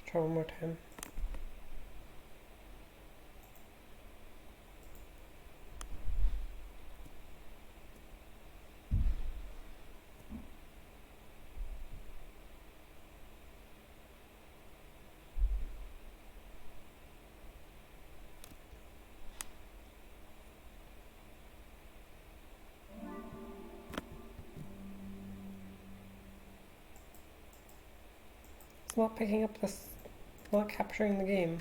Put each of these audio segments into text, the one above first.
Try one more time. It's not picking up this, not capturing the game.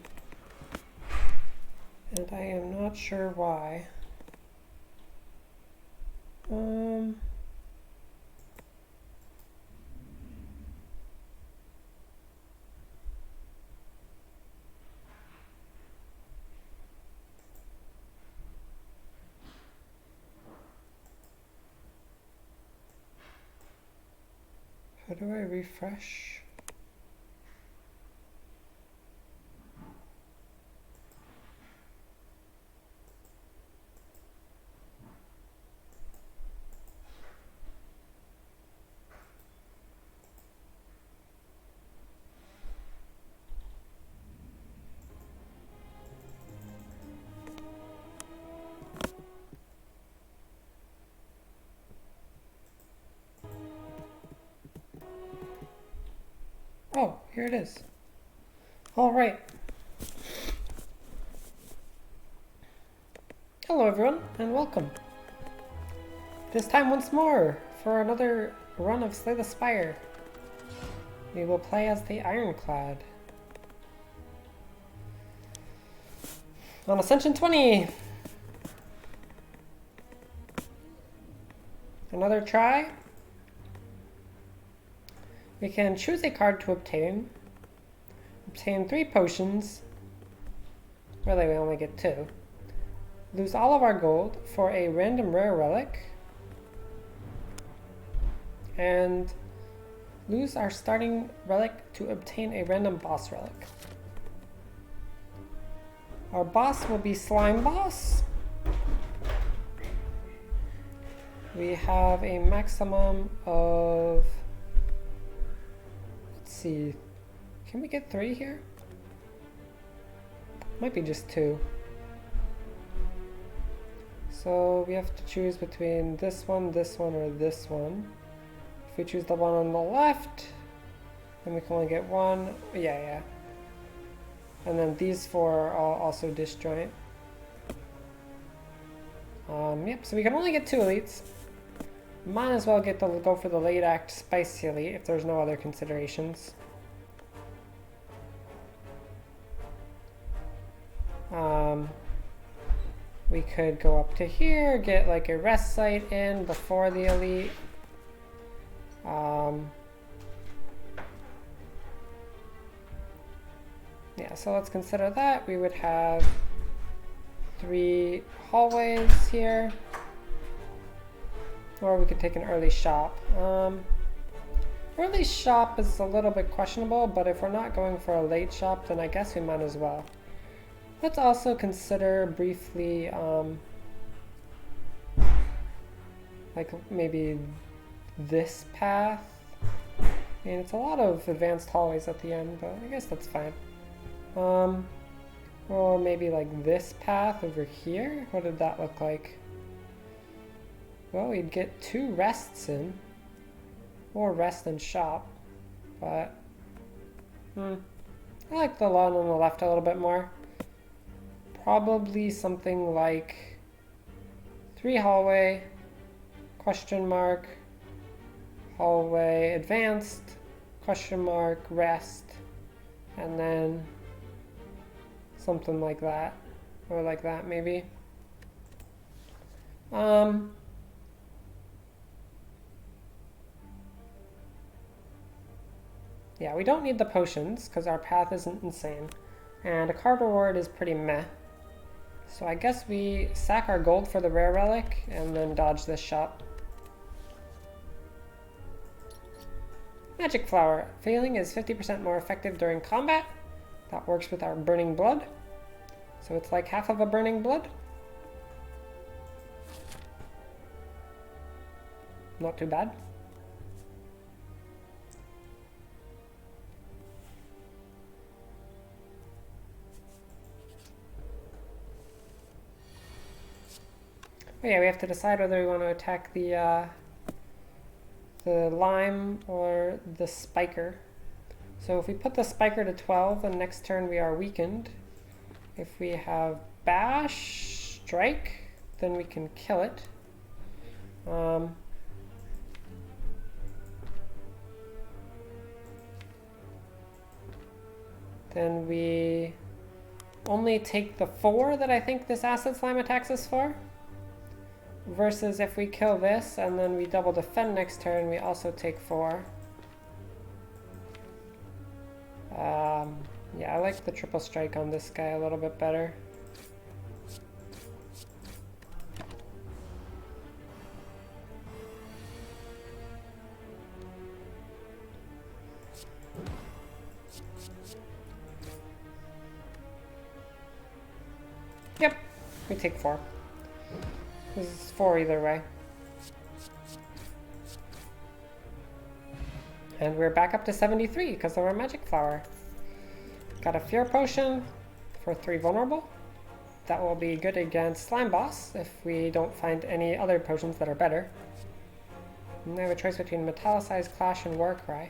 And I am not sure why. How do I refresh? Oh, here it is. All right. Hello everyone, and welcome. This time once more for another run of Slay the Spire. We will play as the Ironclad. On Ascension 20! Another try. We can choose a card to obtain 3 potions. Really, we only get 2. Lose all of our gold for a random rare relic. And lose our starting relic to obtain a random boss relic. Our boss will be Slime Boss. We have a maximum of... Let's see. Can we get 3 here? Might be just 2. So we have to choose between this one, or this one. If we choose the one on the left, then we can only get 1. Yeah. And then these 4 are also disjoint. Yep, so we can only get 2 elites. Might as well go for the late act spicy elite if there's no other considerations. We could go up to here, get like a rest site in before the elite. Yeah, so let's consider that. We would have 3 hallways here. Or we could take an early shop. Early shop is a little bit questionable, but if we're not going for a late shop, then I guess we might as well. Let's also consider briefly, like maybe this path. I mean, it's a lot of advanced hallways at the end, but I guess that's fine. Or maybe like this path over here. What did that look like? Well, we'd get 2 rests in, or rest and shop, but I like the one on the left a little bit more. Probably something like 3 hallway, question mark, hallway, advanced, question mark, rest, and then something like that, or like that maybe. Yeah, we don't need the potions because our path isn't insane, and a card reward is pretty meh. So I guess we sack our gold for the rare relic and then dodge this shop. Magic Flower. Failing is 50% more effective during combat. That works with our Burning Blood. So it's like half of a Burning Blood. Not too bad. Oh yeah, we have to decide whether we want to attack the lime or the spiker. So if we put the spiker to 12, then next turn we are weakened. If we have bash, strike, then we can kill it. Then we only take the 4 that I think this acid slime attacks us for. Versus if we kill this and then we double defend next turn, we also take 4. Yeah, I like the triple strike on this guy a little bit better. Yep, we take 4. This is 4 either way. And we're back up to 73 because of our magic flower. Got a fear potion for 3 vulnerable. That will be good against slime boss if we don't find any other potions that are better. And I have a choice between Metallicized Clash and Warcry.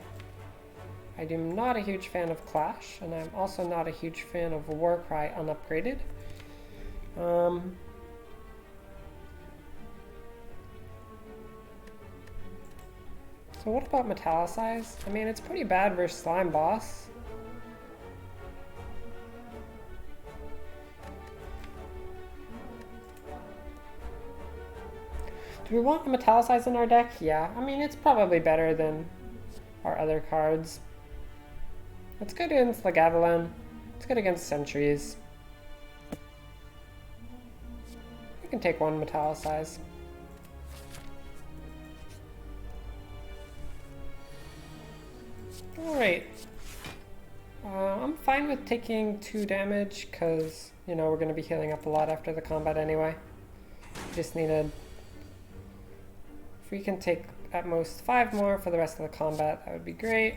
I am not a huge fan of Clash, and I'm also not a huge fan of Warcry unupgraded. So what about Metallicize? I mean, it's pretty bad versus Slime Boss. Do we want Metallicize in our deck? Yeah, I mean, it's probably better than our other cards. It's good against Lagavulin. It's good against Sentries. We can take 1 Metallicize. Alright. I'm fine with taking 2 damage because, you know, we're going to be healing up a lot after the combat anyway. Just needed... If we can take at most 5 more for the rest of the combat, that would be great.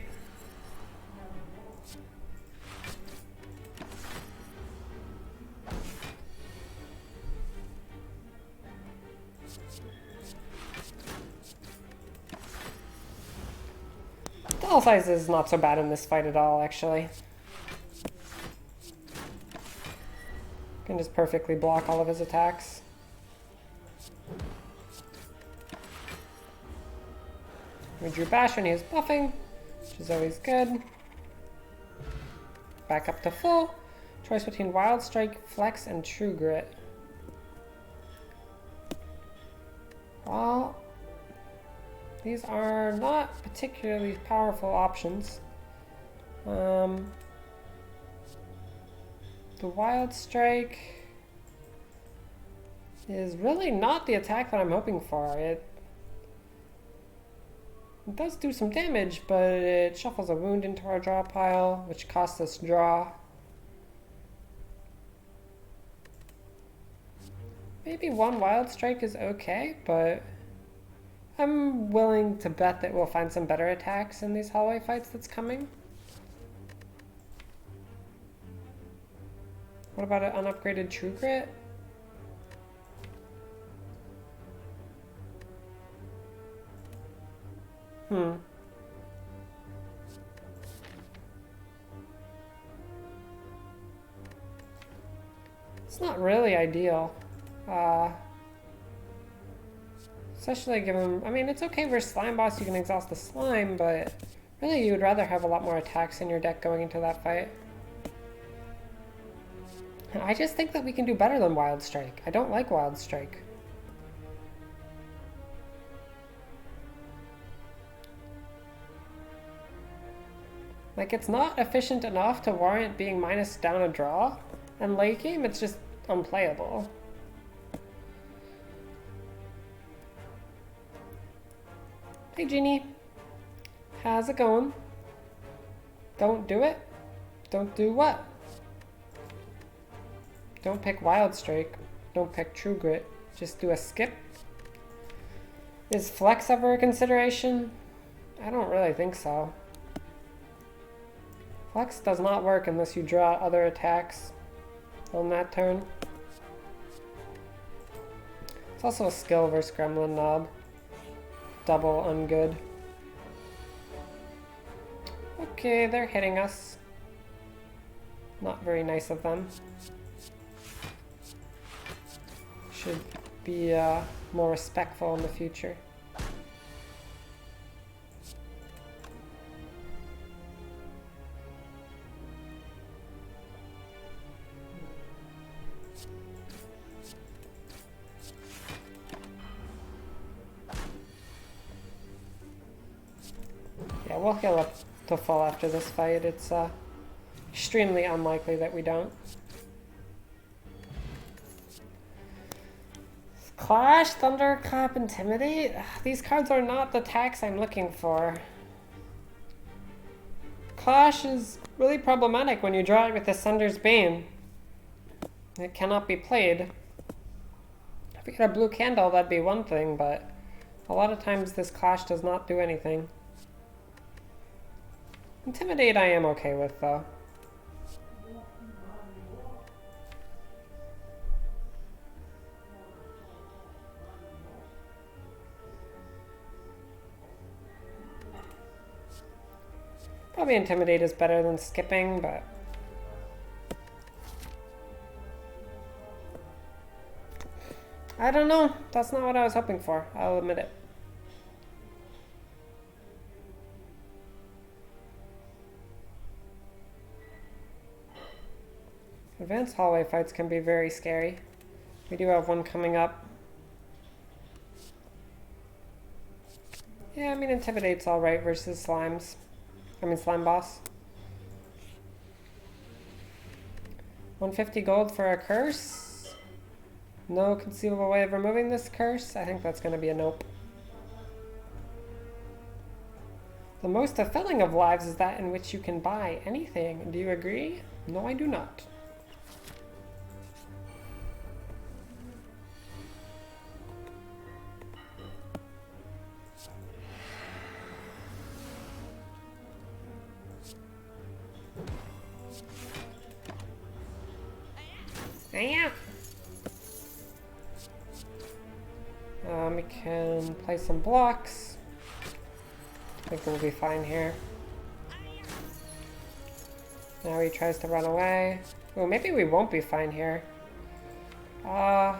Metallicize is not so bad in this fight at all, actually. Can just perfectly block all of his attacks. We drew Bash when he was buffing, which is always good. Back up to full. Choice between Wild Strike, Flex, and True Grit. Well, these are not particularly powerful options. The Wild Strike is really not the attack that I'm hoping for. It does do some damage, but it shuffles a wound into our draw pile, which costs us draw. Maybe 1 Wild Strike is okay, but I'm willing to bet that we'll find some better attacks in these hallway fights that's coming. What about an unupgraded True Grit? It's not really ideal. Especially given, I mean, it's okay versus Slime Boss, you can exhaust the slime, but really you would rather have a lot more attacks in your deck going into that fight. And I just think that we can do better than Wild Strike. I don't like Wild Strike. Like, it's not efficient enough to warrant being minus down a draw, and late game it's just unplayable. Hey Genie, how's it going? Don't do it? Don't do what? Don't pick Wild Strike. Don't pick True Grit. Just do a skip. Is Flex ever a consideration? I don't really think so. Flex does not work unless you draw other attacks on that turn. It's also a skill versus Gremlin Knob. Double ungood. Okay, they're hitting us. Not very nice of them. Should be more respectful in the future. Yeah, we'll heal up to full after this fight. It's extremely unlikely that we don't. Clash, Thunderclap, Intimidate? These cards are not the tax I'm looking for. Clash is really problematic when you draw it with the Sunder's Bane. It cannot be played. If we get a blue candle, that'd be one thing, but a lot of times this Clash does not do anything. Intimidate I am okay with, though. Probably Intimidate is better than skipping, but... I don't know. That's not what I was hoping for. I'll admit it. Advanced hallway fights can be very scary. We do have one coming up. Yeah, I mean, Intimidate's alright versus slimes. I mean, slime boss. 150 gold for a curse. No conceivable way of removing this curse. I think that's going to be a nope. The most fulfilling of lives is that in which you can buy anything. Do you agree? No, I do not. Yeah. We can play some blocks. I think we'll be fine here. Now he tries to run away. Oh, maybe we won't be fine here. Yeah,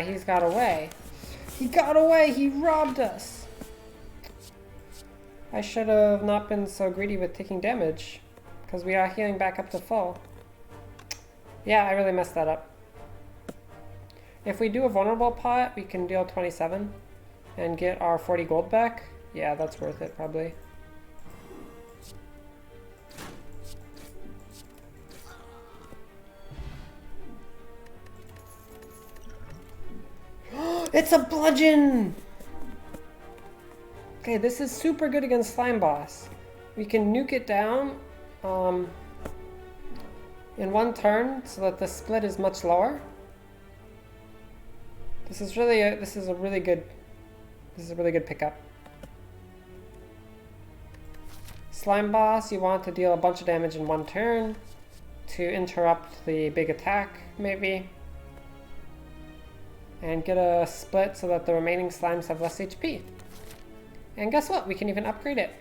he's got away. He got away! He robbed us! I should have not been so greedy with taking damage, because we are healing back up to full. Yeah, I really messed that up. If we do a vulnerable pot, we can deal 27 and get our 40 gold back. Yeah, that's worth it, probably. It's a bludgeon! Okay, this is super good against Slime Boss. We can nuke it down in one turn so that the split is much lower. This is a really good pickup. Slime Boss, you want to deal a bunch of damage in one turn to interrupt the big attack, maybe. And get a split so that the remaining slimes have less HP. And guess what? We can even upgrade it.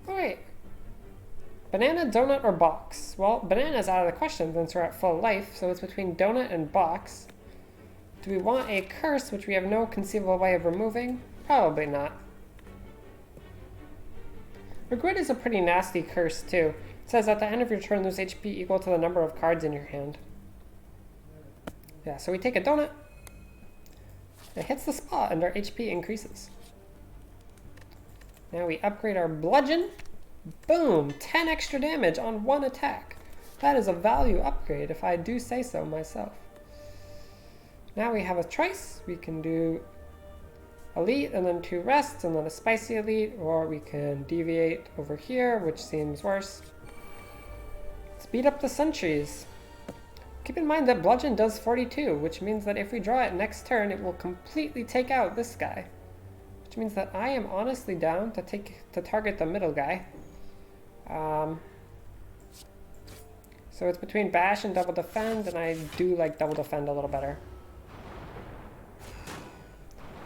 Alright. Banana, donut, or box? Well, banana's out of the question since we're at full life, so it's between donut and box. Do we want a curse, which we have no conceivable way of removing? Probably not. Regret is a pretty nasty curse, too. It says at the end of your turn, lose HP equal to the number of cards in your hand. Yeah, so we take a donut. It hits the spot and our HP increases. Now we upgrade our bludgeon. Boom! 10 extra damage on one attack. That is a value upgrade, if I do say so myself. Now we have a choice. We can do elite and then 2 rests and then a spicy elite, or we can deviate over here, which seems worse. Speed up the sentries. Keep in mind that bludgeon does 42, which means that if we draw it next turn, it will completely take out this guy. Which means that I am honestly down to target the middle guy. So it's between bash and double defend, and I do like double defend a little better.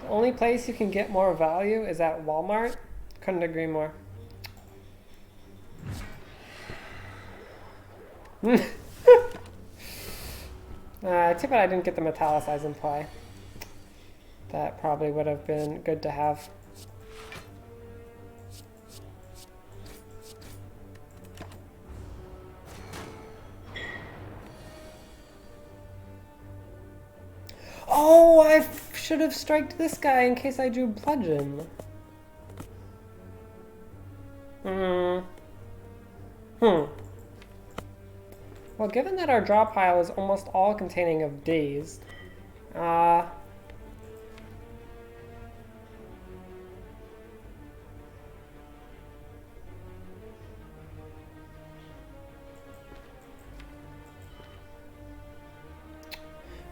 The only place you can get more value is at Walmart. Couldn't agree more. Too bad I didn't get the metallicize in play. That probably would have been good to have. Oh, I should have striked this guy in case I drew bludgeon. Well, given that our draw pile is almost all containing of dazed,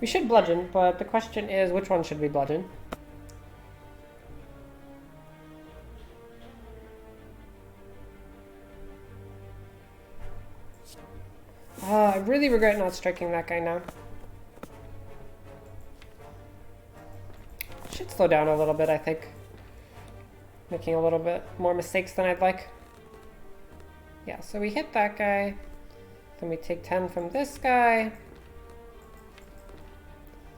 we should bludgeon, but the question is, which one should we bludgeon? I really regret not striking that guy now. Should slow down a little bit, I think. Making a little bit more mistakes than I'd like. Yeah, so we hit that guy. Then we take 10 from this guy.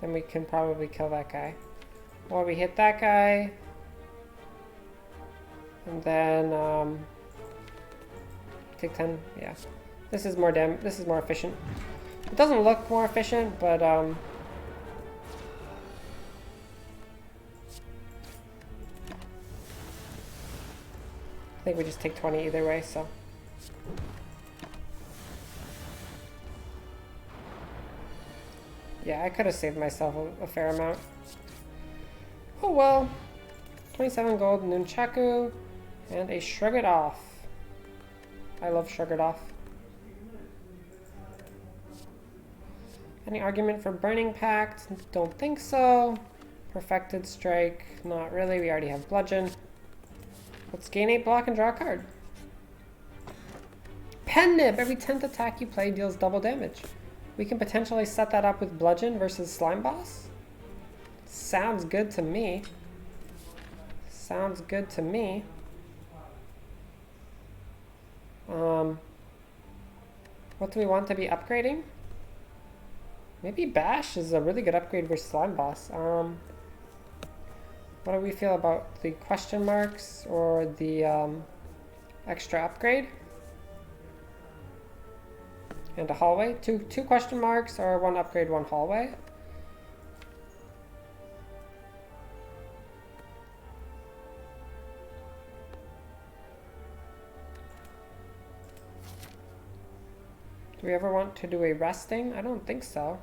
Then we can probably kill that guy. Or we hit that guy. And then take 10, yeah. This is more efficient. It doesn't look more efficient, but I think we just take 20 either way, so. Yeah, I could have saved myself a fair amount. Oh well. 27 gold Nunchaku and a Shrug It Off. I love Shrug It Off. Any argument for Burning Pact? Don't think so. Perfected Strike? Not really. We already have Bludgeon. Let's gain 8 block and draw a card. Pen Nib! Every 10th attack you play deals double damage. We can potentially set that up with Bludgeon versus Slime Boss. Sounds good to me. Sounds good to me. What do we want to be upgrading? Maybe Bash is a really good upgrade versus Slime Boss. What do we feel about the question marks or the extra upgrade? And a hallway? Two question marks or 1 upgrade, 1 hallway? Do we ever want to do a resting? I don't think so.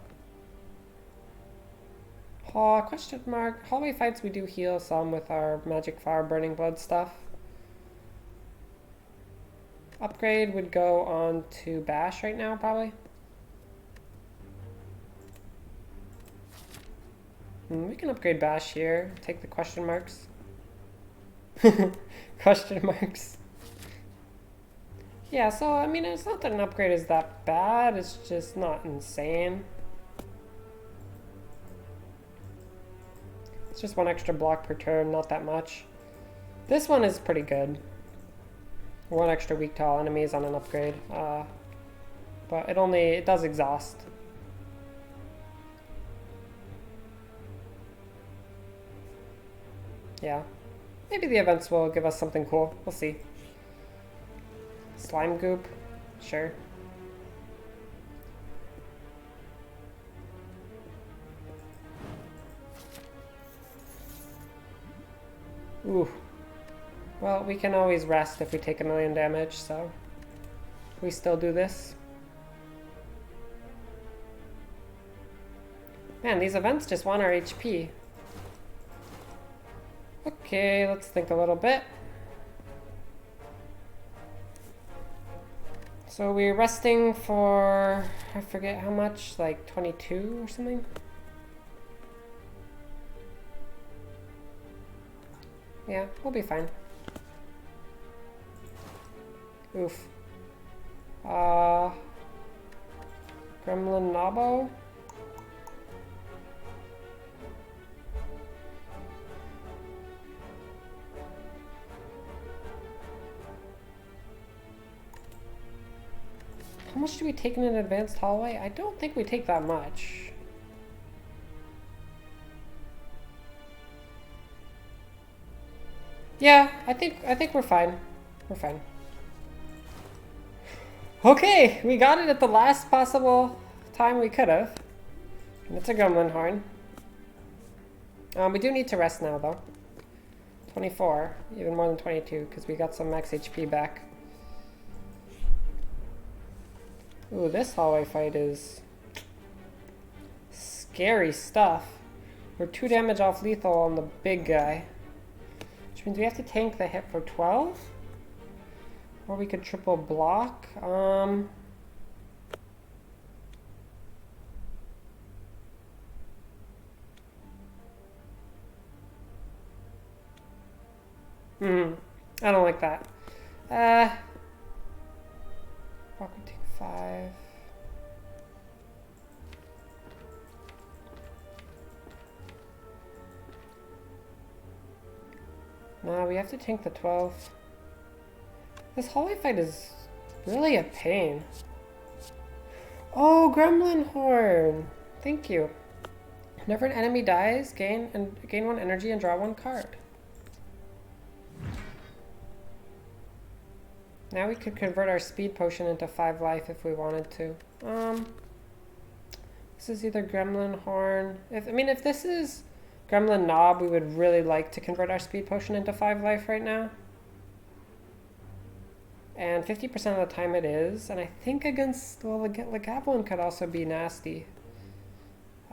Question mark. Hallway fights we do heal some with our Magic Fire Burning Blood stuff. Upgrade would go on to Bash right now, probably. We can upgrade Bash here. Take the question marks. Question marks. Yeah, so, I mean, it's not that an upgrade is that bad. It's just not insane. It's just 1 extra block per turn, not that much. This one is pretty good. 1 extra weak to all enemies on an upgrade. But it does exhaust. Yeah. Maybe the events will give us something cool. We'll see. Slime Goop? Sure. Ooh. Well, we can always rest if we take 1,000,000 damage, so we still do this. Man, these events just want our HP. Okay, let's think a little bit. So we're resting for, I forget how much, like 22 or something? Yeah, we'll be fine. Oof. Gremlin Nabo. How much do we take in an advanced hallway? I don't think we take that much. Yeah, I think we're fine. We're fine. Okay, we got it at the last possible time we could have. And it's a gremlin horn. We do need to rest now though. 24, even more than 22, because we got some max HP back. Ooh, this hallway fight is scary stuff. We're 2 damage off lethal on the big guy. Which means we have to tank the hit for 12? Or we could triple block. I don't like that. Block would take 5. Nah, we have to tank the 12. This hallway fight is really a pain. Oh, Gremlin Horn! Thank you. Whenever an enemy dies, gain 1 energy and draw 1 card. Now we could convert our speed potion into 5 life if we wanted to. This is either Gremlin Horn. If this is Gremlin Knob, we would really like to convert our speed potion into 5 life right now. And 50% of the time it is. And I think against, well, the Gablin could also be nasty.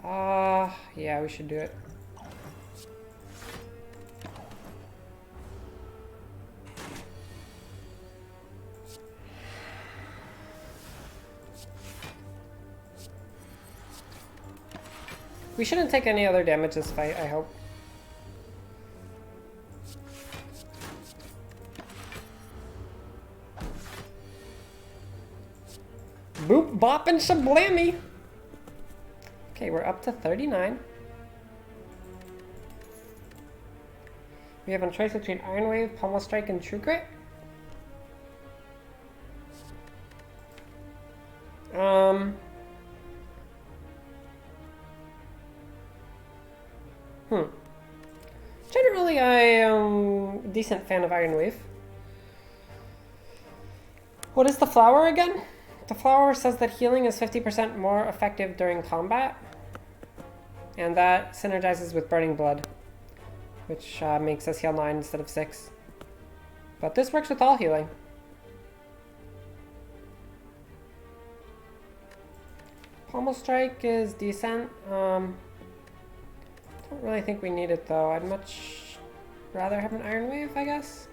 Yeah, we should do it. We shouldn't take any other damage this fight, I hope. Boop, bop, and shablammy! Okay, we're up to 39. We have a choice between Iron Wave, Pummel Strike, and True Grit. Generally, I am a decent fan of Iron Wave. What is the flower again? The flower says that healing is 50% more effective during combat. And that synergizes with Burning Blood, which makes us heal 9 instead of 6. But this works with all healing. Pummel Strike is decent. Don't really think we need it though. I'd much rather have an Iron Wave, I guess.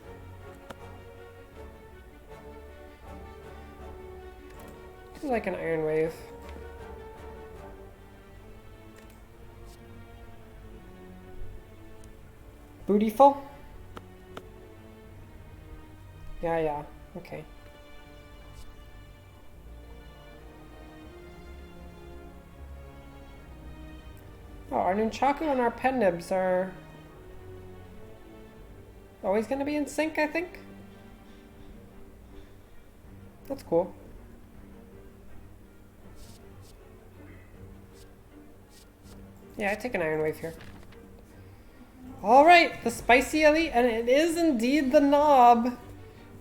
I like an Iron Wave. Bootyful? Yeah, okay. Oh, our Nunchaku and our Pennibs are always going to be in sync, I think. That's cool. Yeah, I take an Iron Wave here. Alright, the Spicy Elite, and it is indeed the Knob.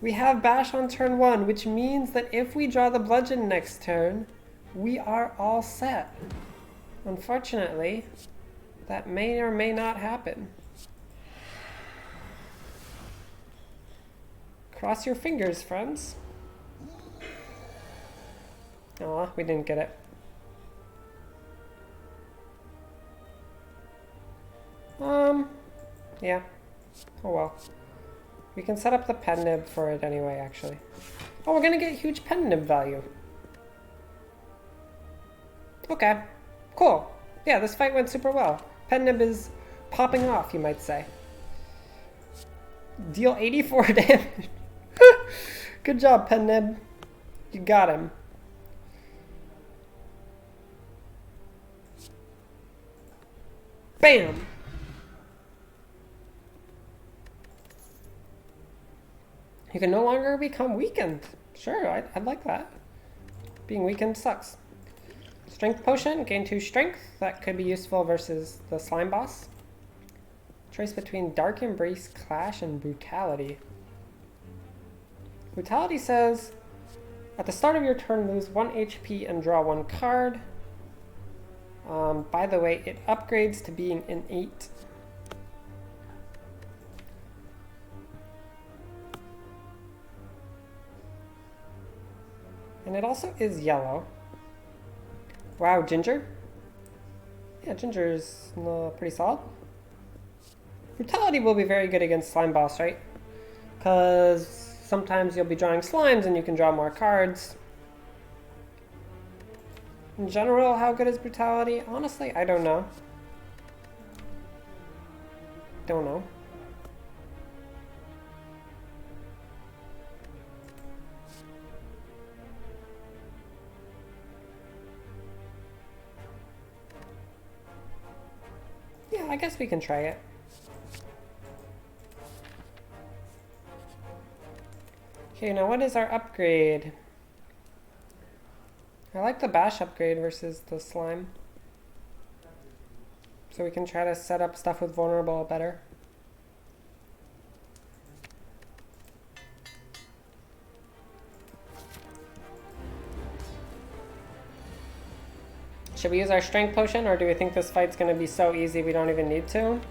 We have Bash on turn 1, which means that if we draw the Bludgeon next turn, we are all set. Unfortunately, that may or may not happen. Cross your fingers, friends. Aw, we didn't get it. Yeah. Oh well. We can set up the pen nib for it anyway, actually. Oh, we're gonna get huge pen nib value. Okay. Cool. Yeah, this fight went super well. Pen nib is popping off, you might say. Deal 84 damage. Good job, Pen nib. You got him. Bam! You can no longer become weakened. Sure, I'd like that. Being weakened sucks. Strength potion, gain 2 strength. That could be useful versus the slime boss. Choice between Dark Embrace, Clash, and Brutality. Brutality says, at the start of your turn, lose 1 HP and draw 1 card. By the way, it upgrades to being innate. And it also is yellow. Wow, Ginger? Yeah, Ginger is pretty solid. Brutality will be very good against Slime Boss, right? Because sometimes you'll be drawing slimes and you can draw more cards. In general, how good is Brutality? Honestly, I don't know. Don't know. Yeah, I guess we can try it. Okay, now what is our upgrade? I like the bash upgrade versus the slime. So we can try to set up stuff with vulnerable better. Should we use our strength potion, or do we think this fight's gonna be so easy we don't even need to?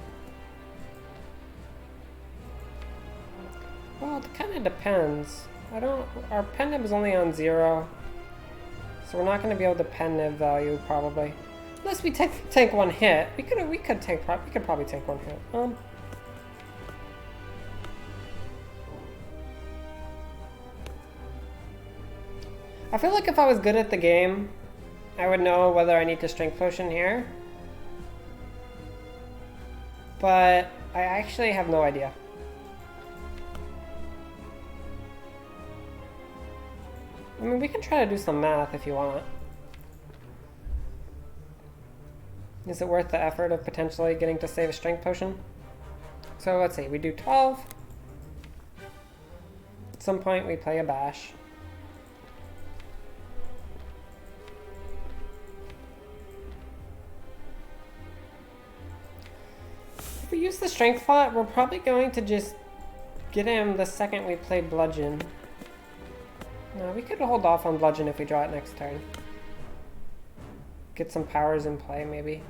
Well, it kinda depends. Our pen nib is only on 0. So we're not gonna be able to pen nib value probably. Unless we take 1 hit. We could probably take 1 hit. I feel like if I was good at the game, I would know whether I need to strength potion here. But I actually have no idea. I mean, we can try to do some math if you want. Is it worth the effort of potentially getting to save a strength potion? So let's see, we do 12. At some point we play a bash. If we use the strength plot, we're probably going to just get him the second we play bludgeon. No, we could hold off on bludgeon if we draw it next turn. Get some powers in play, maybe.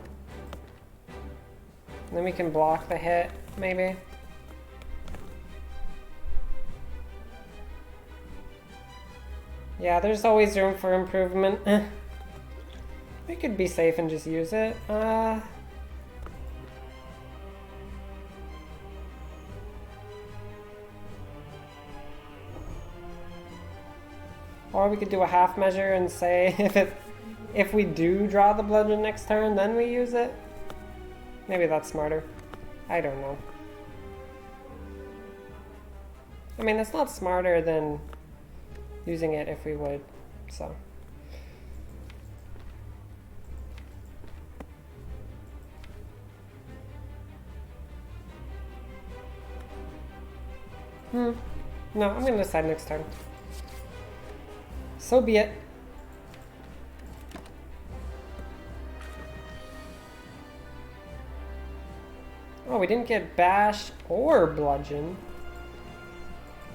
And then we can block the hit, maybe. Yeah, there's always room for improvement. We could be safe and just use it. Or we could do a half measure and say if we do draw the bludgeon next turn, then we use it. Maybe that's smarter. I don't know. I mean, it's not smarter than using it if we would, so. No, I'm gonna decide next turn. So be it. Oh, we didn't get bash or bludgeon.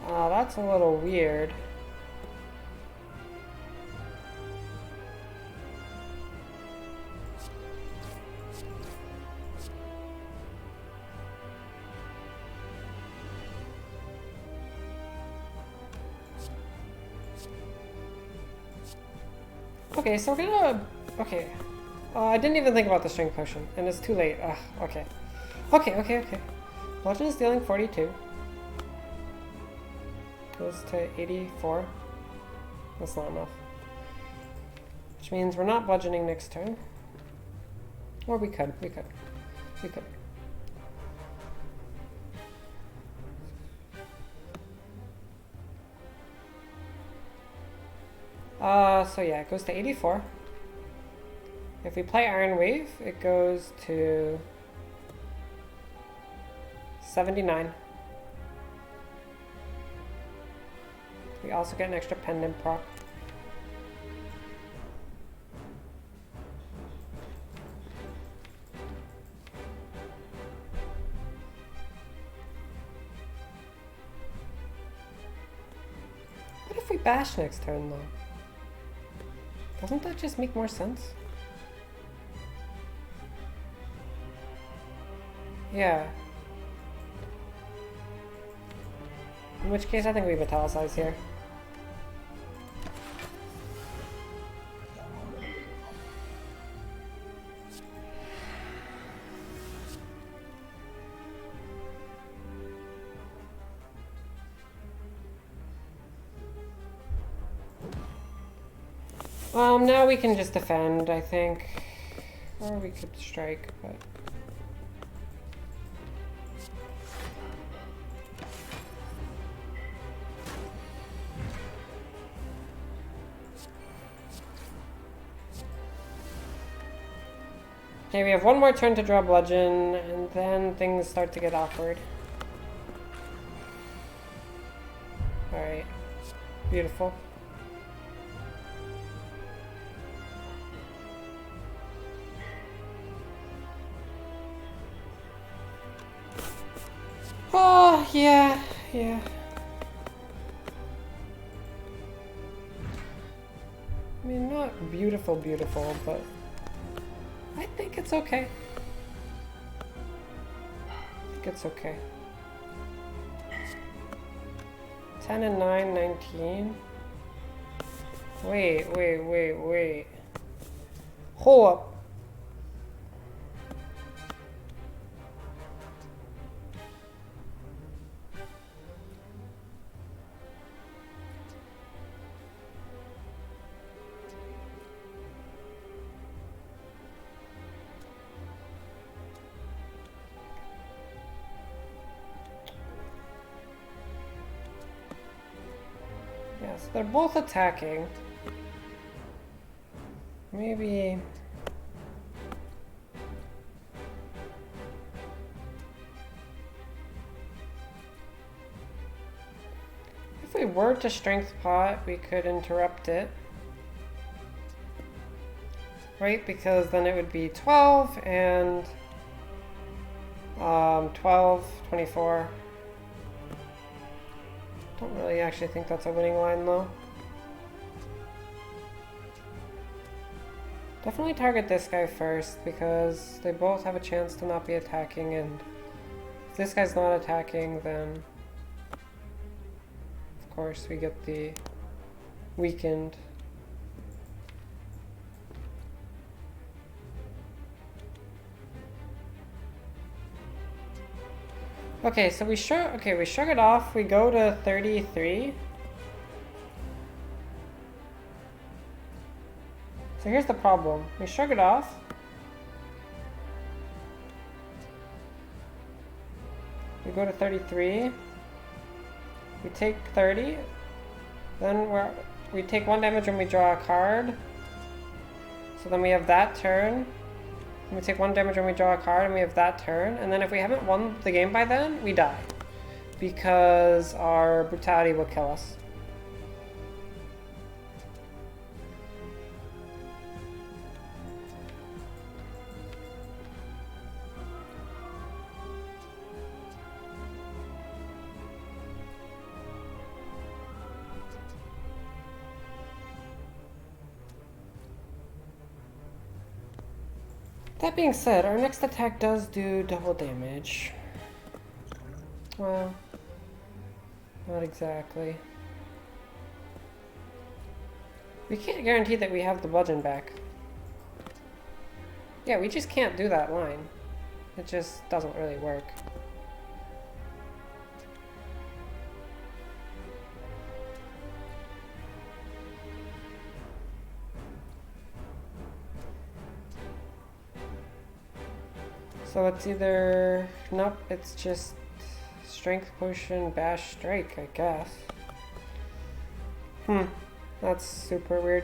That's a little weird. Okay, so we're gonna... Okay. I didn't even think about the strength potion, and it's too late. Okay. Okay. Bludgeon is dealing 42. Goes to 84. That's not enough. Which means we're not bludgeoning next turn. Or we could. So yeah, it goes to 84. If we play Iron Wave, it goes to 79. We also get an extra pendant proc. What if we bash next turn though? Doesn't that just make more sense? Yeah. In which case I think we Vitalicize here. Now we can just defend, I think. Or we could strike, but... Okay, we have one more turn to draw Bludgeon, and then things start to get awkward. Alright. Beautiful. Oh, yeah, yeah. I mean, not beautiful, beautiful, but I think it's okay. I think it's okay. 10 and 9, 19. Wait. Hold up. Yes, they're both attacking. Maybe... If we were to Strength Pot, we could interrupt it. Right, because then it would be 12 and... 12, 24. Don't really actually think that's a winning line though. Definitely target this guy first because they both have a chance to not be attacking, and if this guy's not attacking, then of course we get the weakened. Okay, so we shrug it off. We go to 33. So here's the problem. We shrug it off. We go to 33. We take 30. Then we take 1 damage when we draw a card. So then we have that turn. We take 1 damage when we draw a card, and we have that turn. And then if we haven't won the game by then, we die. Because our brutality will kill us. That being said, our next attack does do double damage. Well, not exactly. We can't guarantee that we have the bludgeon back. Yeah, we just can't do that line. It just doesn't really work. So it's either... Nope, it's just strength potion, bash, strike, I guess. That's super weird.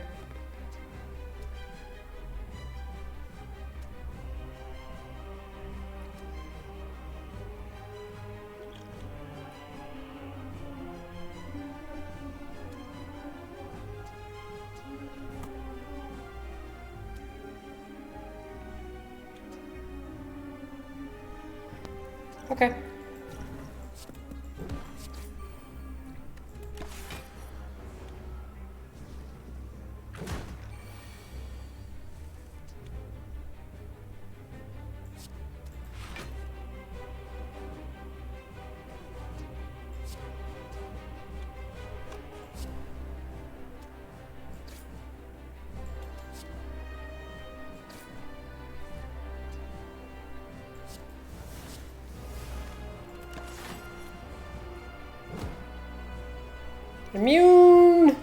Okay. Immune!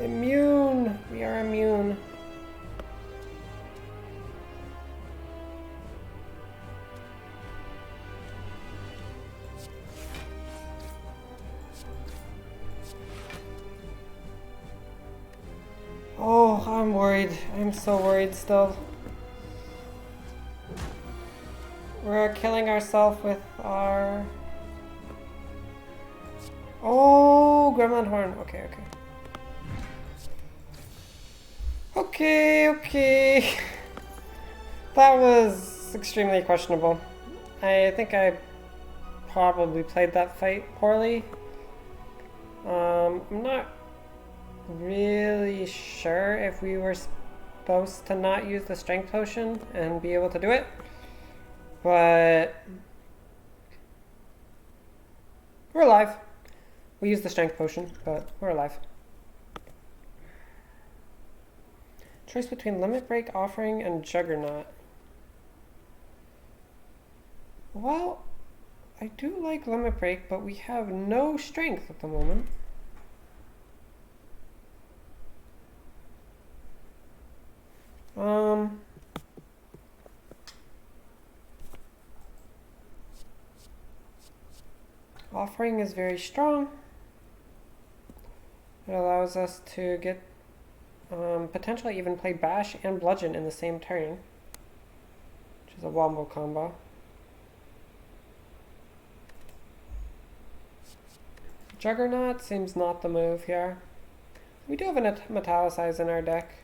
Immune! We are immune. Oh, I'm worried. I'm so worried still. We're killing ourselves with our... Oh, Gremlin Horn. Okay, okay. Okay. That was extremely questionable. I think I probably played that fight poorly. I'm not really sure if we were supposed to not use the strength potion and be able to do it, but we're alive. We used the strength potion, but we're alive. Choice between Limit Break, Offering, and Juggernaut. Well, I do like Limit Break, but we have no strength at the moment. Offering is very strong. It allows us to get potentially even play Bash and Bludgeon in the same turn, which is a wombo combo. Juggernaut seems not the move here. We do have a Metallicize in our deck.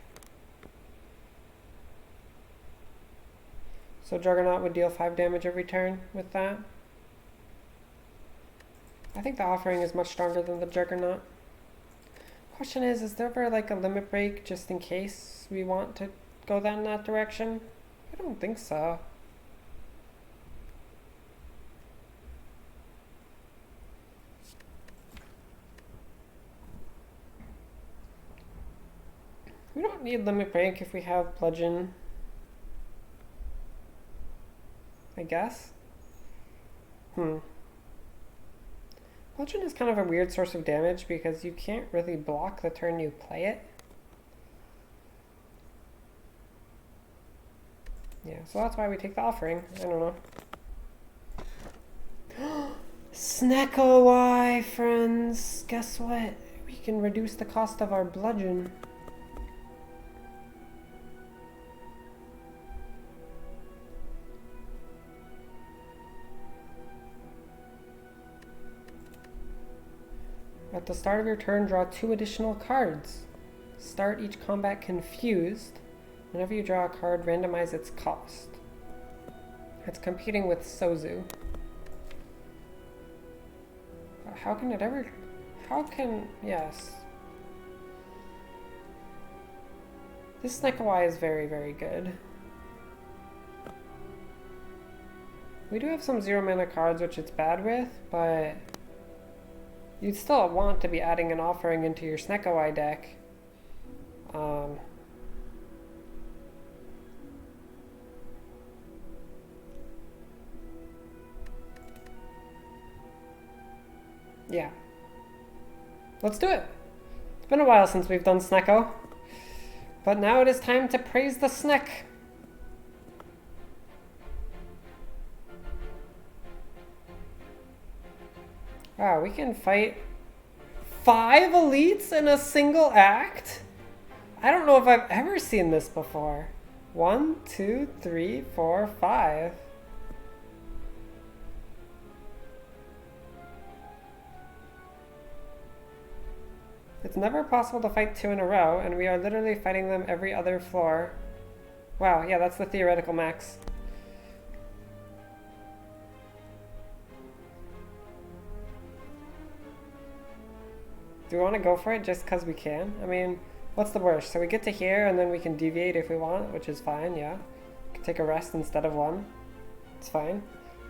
So Juggernaut would deal 5 damage every turn with that. I think the Offering is much stronger than the Juggernaut. Question is there ever like a limit break just in case we want to go in that direction? I don't think so. We don't need limit break if we have Bludgeon, I guess. Bludgeon is kind of a weird source of damage because you can't really block the turn you play it. Yeah, so that's why we take the Offering. I don't know. Snecko-Y, friends! Guess what? We can reduce the cost of our Bludgeon. At the start of your turn, draw 2 additional cards. Start each combat confused. Whenever you draw a card, randomize its cost. It's competing with Sozu. How can it ever... Yes. This Snecko-Y is very, very good. We do have some 0 mana cards, which it's bad with, but... You'd still want to be adding an Offering into your Snecko-Y deck. Yeah. Let's do it. It's been a while since we've done Snecko. But now it is time to praise the Sneck. Wow, we can fight 5 elites in a single act? I don't know if I've ever seen this before. 1, 2, 3, 4, 5. It's never possible to fight 2 in a row, and we are literally fighting them every other floor. Wow, yeah, that's the theoretical max. Do we want to go for it just because we can? I mean, what's the worst? So we get to here and then we can deviate if we want, which is fine, yeah. We can take a rest instead of one. It's fine.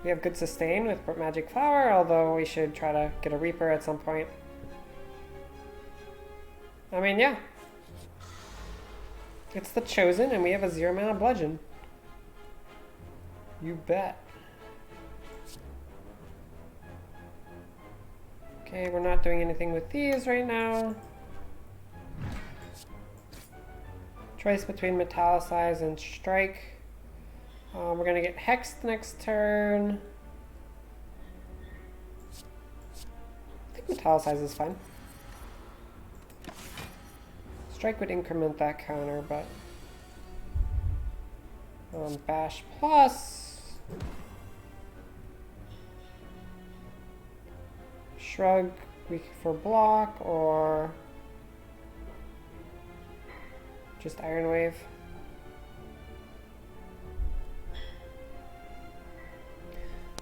We have good sustain with Magic Flower, although we should try to get a Reaper at some point. I mean, yeah. It's the Chosen and we have a 0 mana Bludgeon. You bet. Okay, we're not doing anything with these right now. Choice between Metallicize and Strike. We're gonna get Hexed next turn. I think Metallicize is fine. Strike would increment that counter, but Bash plus. Shrug, weak for block, or just Iron Wave.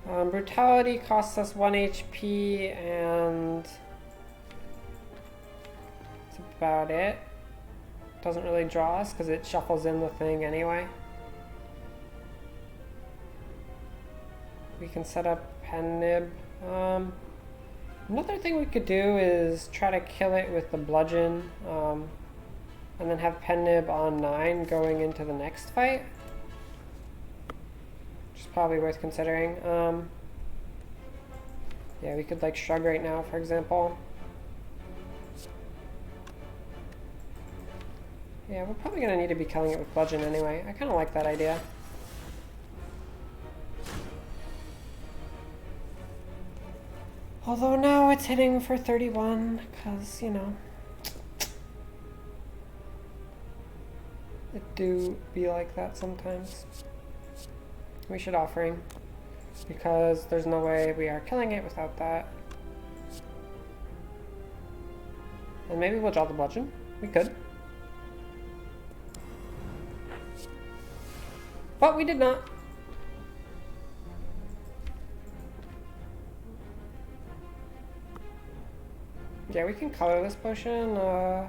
Brutality costs us 1 HP, and that's about it. Doesn't really draw us because it shuffles in the thing anyway. We can set up Pen Nib. Another thing we could do is try to kill it with the Bludgeon, and then have Pen Nib on 9 going into the next fight. Which is probably worth considering. Yeah, we could like Shrug right now, for example. Yeah, we're probably going to need to be killing it with Bludgeon anyway. I kind of like that idea. Although now it's hitting for 31, because, you know, it do be like that sometimes. We should Offering, because there's no way we are killing it without that. And maybe we'll draw the Bludgeon. We could. But we did not. Yeah, we can Colorless Potion. We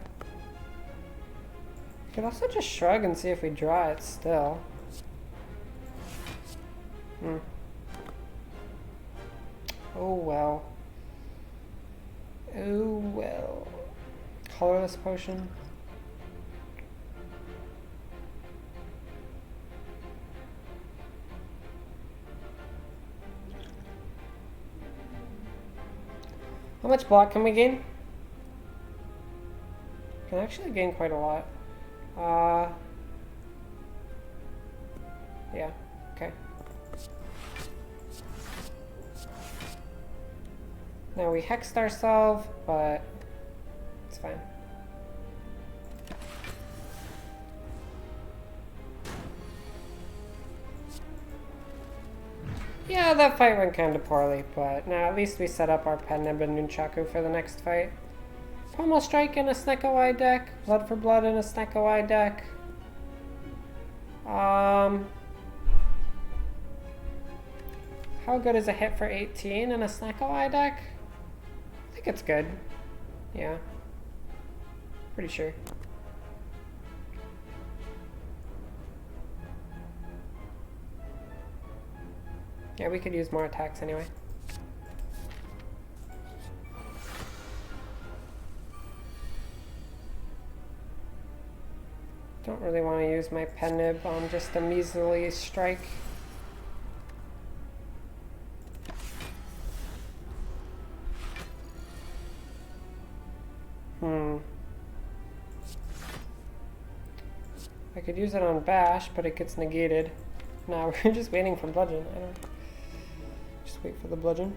could also just Shrug and see if we draw it still. Oh well. Oh well. Colorless Potion. How much block can we gain? Can actually gain quite a lot. Yeah, okay. Now we hexed ourselves, but it's fine. Yeah, that fight went kind of poorly, but now at least we set up our Pen Nib and Nunchaku for the next fight. Pommel Strike in a Snecko-Eye deck, Blood for Blood in a Snecko-Eye deck. How good is a hit for 18 in a Snecko-Eye deck? I think it's good. Yeah. Pretty sure. Yeah, we could use more attacks anyway. Don't really want to use my Pen Nib on just a measly strike. I could use it on Bash, but it gets negated. Now we're just waiting for Bludgeon. I don't. Just wait for the Bludgeon.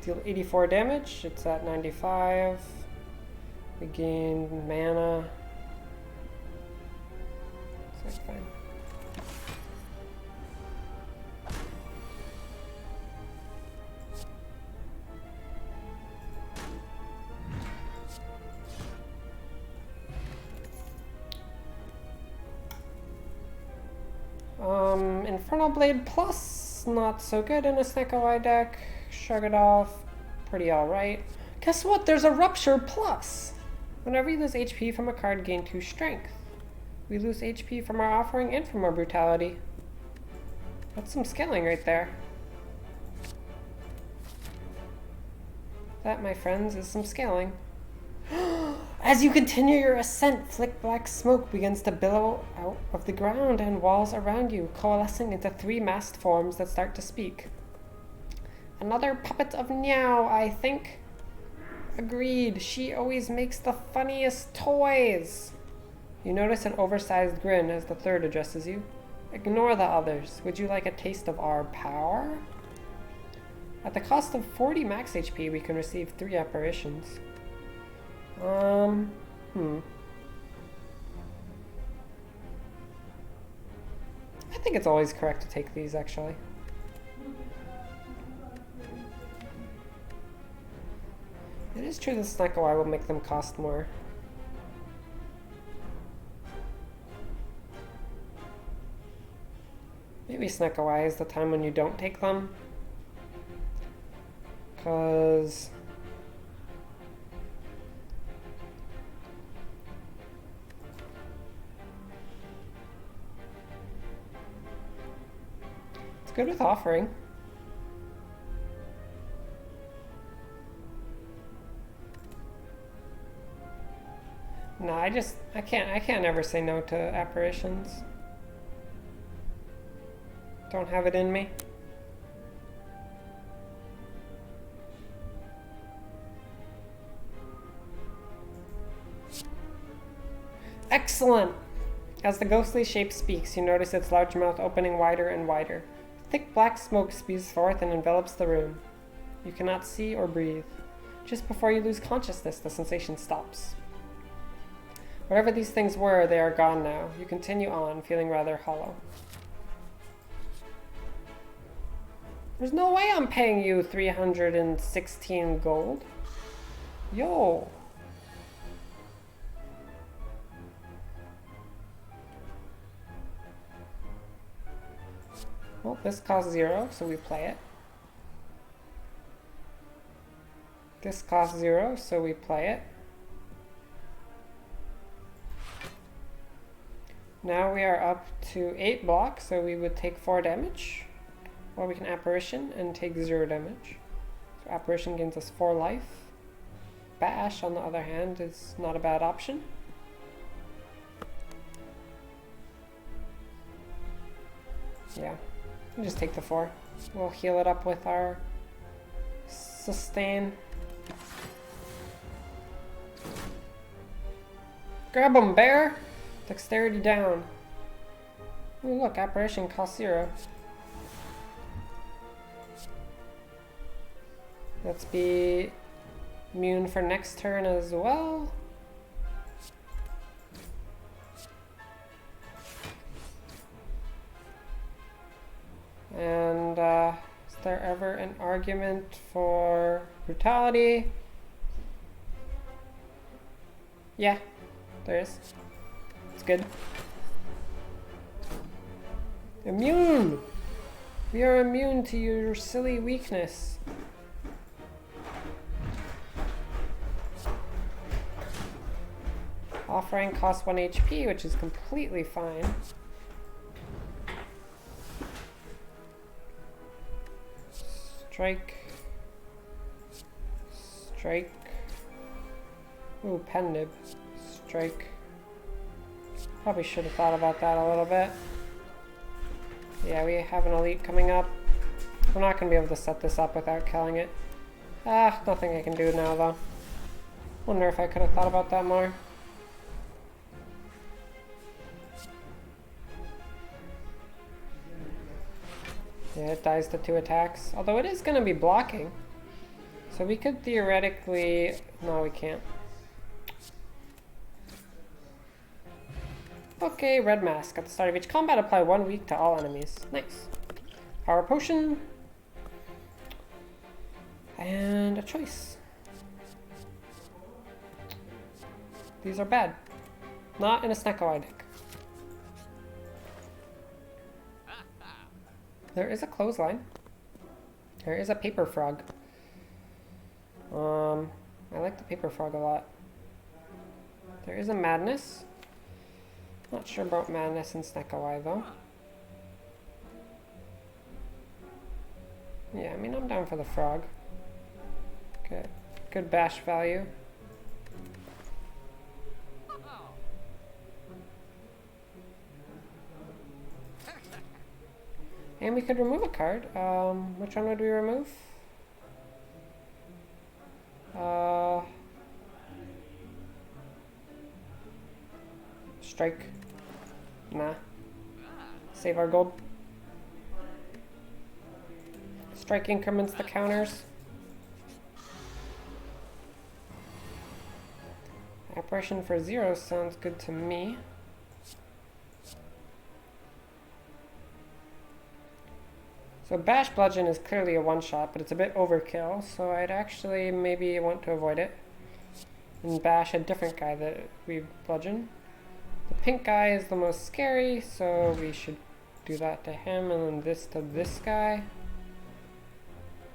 Deal 84 damage. It's at 95. We gain mana. So that's fine. Infernal Blade Plus, not so good in a Snecko-Eye deck. Shrug it off, pretty alright. Guess what? There's a Rupture Plus. Whenever you lose HP from a card, gain 2 strength. We lose HP from our offering and from our brutality. That's some skilling right there. That, my friends, is some scaling. As you continue your ascent, thick black smoke begins to billow out of the ground and walls around you, coalescing into 3 masked forms that start to speak. Another puppet of Niao, I think. Agreed, she always makes the funniest toys. You notice an oversized grin as the third addresses you. Ignore the others. Would you like a taste of our power? At the cost of 40 max HP, we can receive 3 apparitions. I think it's always correct to take these, actually. It is true that Snecko Eye will make them cost more. Maybe Snecko Eye is the time when you don't take them. Because... it's good with offering. No, I can't ever say no to apparitions. Don't have it in me. Excellent! As the ghostly shape speaks, you notice its large mouth opening wider and wider. Thick black smoke spews forth and envelops the room. You cannot see or breathe. Just before you lose consciousness, the sensation stops. Whatever these things were, they are gone now. You continue on, feeling rather hollow. There's no way I'm paying you 316 gold. Yo! Well, this costs 0, so we play it. This costs 0, so we play it. Now we are up to 8 blocks, so we would take 4 damage. Or we can Apparition and take 0 damage. So Apparition gains us 4 life. Bash, on the other hand, is not a bad option. Yeah, we'll just take the 4. We'll heal it up with our Sustain. Grab him, bear! Dexterity down. Ooh, look, Apparition costs 0. Let's be immune for next turn as well. And is there ever an argument for brutality? Yeah, there is. It's good. Immune! We are immune to your silly weakness. Offering costs 1 HP, which is completely fine. Strike. Strike. Ooh, pen nib. Strike. Probably should have thought about that a little bit. Yeah, we have an elite coming up. We're not going to be able to set this up without killing it. Ah, nothing I can do now, though. Wonder if I could have thought about that more. Yeah, it dies to 2 attacks. Although it is going to be blocking. So we could theoretically... No, we can't. Okay, red mask. At the start of each combat, apply 1 weak to all enemies. Nice. Power potion. And a choice. These are bad. Not in a Snecko Eye deck. There is a clothesline. There is a paper frog. like the paper frog a lot. There is a madness. Not sure about madness in Sneckawy though. Yeah, I mean, I'm down for the frog. Good. Good bash value. And we could remove a card. Which one would we remove? Strike. Nah. Save our gold. Strike increments the counters. Apparition for 0 sounds good to me. So Bash Bludgeon is clearly a one-shot, but it's a bit overkill, so I'd actually maybe want to avoid it. And bash a different guy that we bludgeon. The pink guy is the most scary, so we should do that to him, and then this to this guy.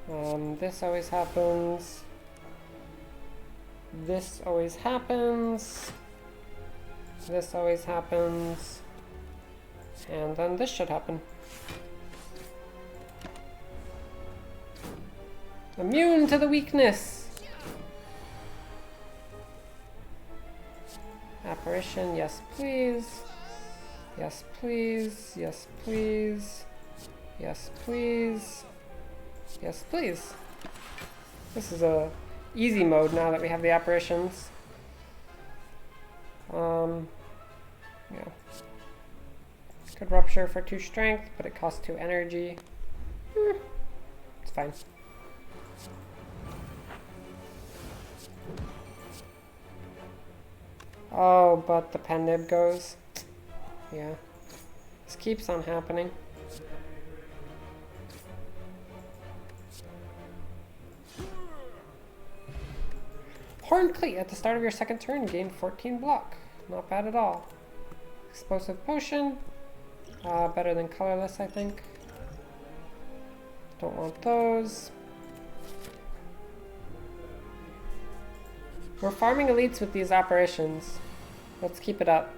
This always happens. This always happens. This always happens. And then this should happen. Immune to the weakness! Apparition, yes please. Yes please. Yes please. Yes please. Yes please. This is a easy mode now that we have the apparitions. Yeah. Could rupture for 2 strength, but it costs 2 energy. It's fine. Oh, but the Pendib goes. Yeah. This keeps on happening. Horned Cleat at the start of your second turn, gain 14 block. Not bad at all. Explosive Potion. Better than Colorless, I think. Don't want those. We're farming elites with these apparitions. Let's keep it up.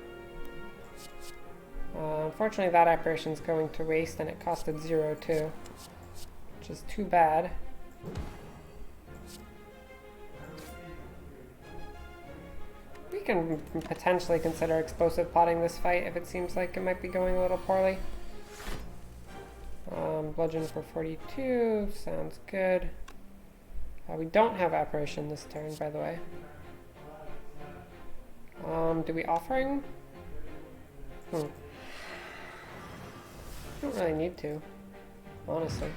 Unfortunately, that apparition's going to waste, and it costed 0 too, which is too bad. We can potentially consider explosive potting this fight if it seems like it might be going a little poorly. Bludgeon for 42 sounds good. We don't have apparition this turn, by the way. Do we offering? Don't really need to, honestly.